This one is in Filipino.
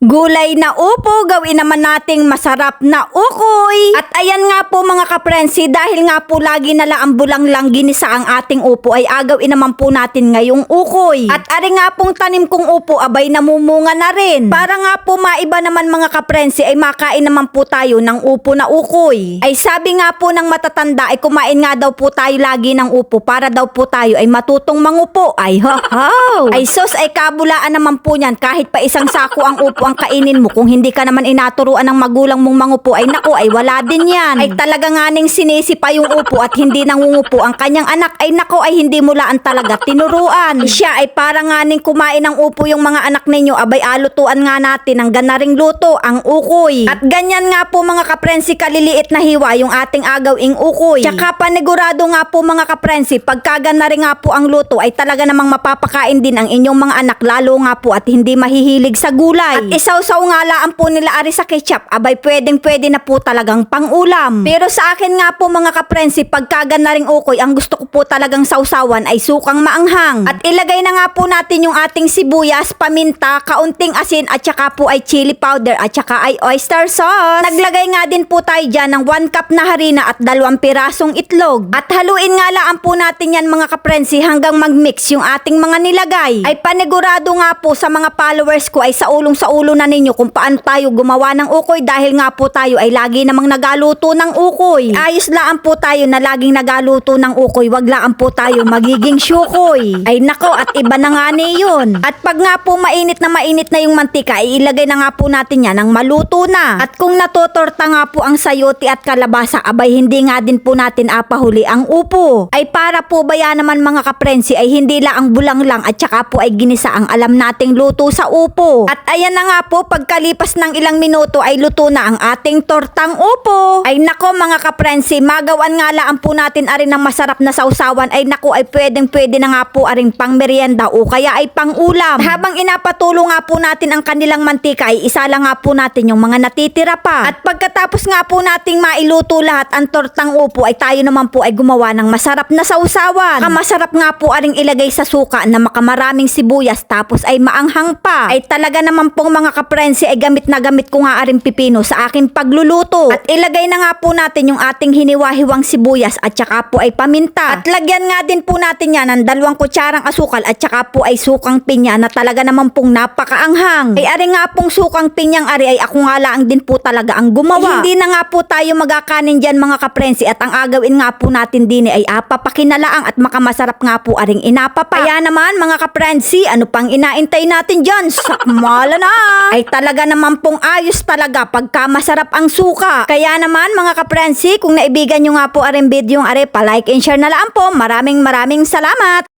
Gulay na upo, gawin naman nating masarap na ukoy. At ayan nga po mga kaprensi, dahil nga po lagi na lang bulang ginisa ang ating upo, ay agawin naman po natin ngayong ukoy. At ari nga pong tanim kong upo, abay namumunga na rin. Para nga po maiba naman mga kaprensi, ay makain naman po tayo ng upo na ukoy. Ay sabi nga po ng matatanda, ay kumain nga daw po tayo lagi ng upo para daw po tayo ay matutong mangupo. Ay ho ho! Ay sos, ay kabulaan naman po niyan, kahit pa isang sako ang upo ang kainin mo, kung hindi ka naman inaturuan ng magulang mong mangupo, ay naku, ay wala din yan. Ay talaga nga ning sinisi pa yung upo at hindi nangungupo ang kanyang anak, ay naku, ay hindi mo laan talaga tinuruan. Siya ay para nga ning kumain ng upo yung mga anak ninyo, abay alutuan nga natin ang ganaring luto, ang ukoy. At ganyan nga po mga kaprensi, kaliliit na hiwa yung ating agawing ukoy. Tsaka panigurado nga po mga kaprensi, pagka ganari nga po ang luto, ay talaga namang mapapakain din ang inyong mga anak, lalo nga po at hindi mahihilig sa gulay. At isawsaw nga laan po nila ari sa ketchup, abay pwede na po talagang pangulam. Pero sa akin nga po mga kaprensi, pagkagan na ring ukoy, ang gusto ko po talagang sausawan ay sukang maanghang. At ilagay na nga po natin yung ating sibuyas, paminta, kaunting asin, at saka po ay chili powder, at saka ay oyster sauce. Naglagay nga din po tayo dyan ng 1 cup na harina at 2 pirasong itlog. At haluin nga laan po natin yan mga kaprensi hanggang mag-mix yung ating mga nilagay. Ay panigurado nga po sa mga followers ko, ay sa ulo na ninyo kung paano tayo gumawa ng ukoy, dahil nga po tayo ay lagi namang nagaluto ng ukoy. Ayos laan po tayo na laging nagaluto ng ukoy, wag laan po tayo magiging syukoy. Ay nako, at iba na nga ni yun. At pag nga po mainit na yung mantika, ay ilagay na nga po natin yan ng maluto na. At kung natutorta nga po ang sayote at kalabasa, abay hindi nga din po natin apahuli ang upo. Ay para po ba yan naman mga kaprensi, ay hindi lang bulang lang at saka po ay ginisa ang alam nating luto sa upo. At ayan na nga po, pagkalipas ng ilang minuto ay luto na ang ating tortang upo. Ay nako mga kaprensi, magawan nga laan po natin arin ng masarap na sausawan, ay nako, ay pwede na nga po aring pang merienda o kaya ay pang ulam. Habang inapatulo nga po natin ang kanilang mantika, ay isala nga po natin yung mga natitira pa. At pagkatapos nga po nating mailuto lahat ang tortang upo, ay tayo naman po ay gumawa ng masarap na sausawan. Masarap nga po aring ilagay sa suka na makamaraming sibuyas, tapos ay maanghang pa. Ay talaga naman pong mga kaprensi, ay gamit na gamit ko nga aring pipino sa aking pagluluto. At ilagay na nga po natin yung ating hiniwa-hiwang sibuyas at saka po ay paminta. At lagyan nga din po natin yan ng 2 kutsarang asukal at saka po ay sukang pinya na talaga naman pong napakaanghang. Ay ari nga pong sukang pinyang ari, ay ako nga lang din po talaga ang gumawa. Hindi na nga po tayo magkakanin dyan mga kaprensi, at ang agawin nga po natin din ay apapakinalaang at makamasarap nga po aring inapapa. Kaya naman mga kaprensi, ano pang inaintay natin dyan? Sakmala na! Ay talaga naman pong ayos talaga pagka masarap ang suka. Kaya naman mga kaprensi, kung naibigan nyo nga po aring video yung are, pa-like and share na lang po. Maraming salamat!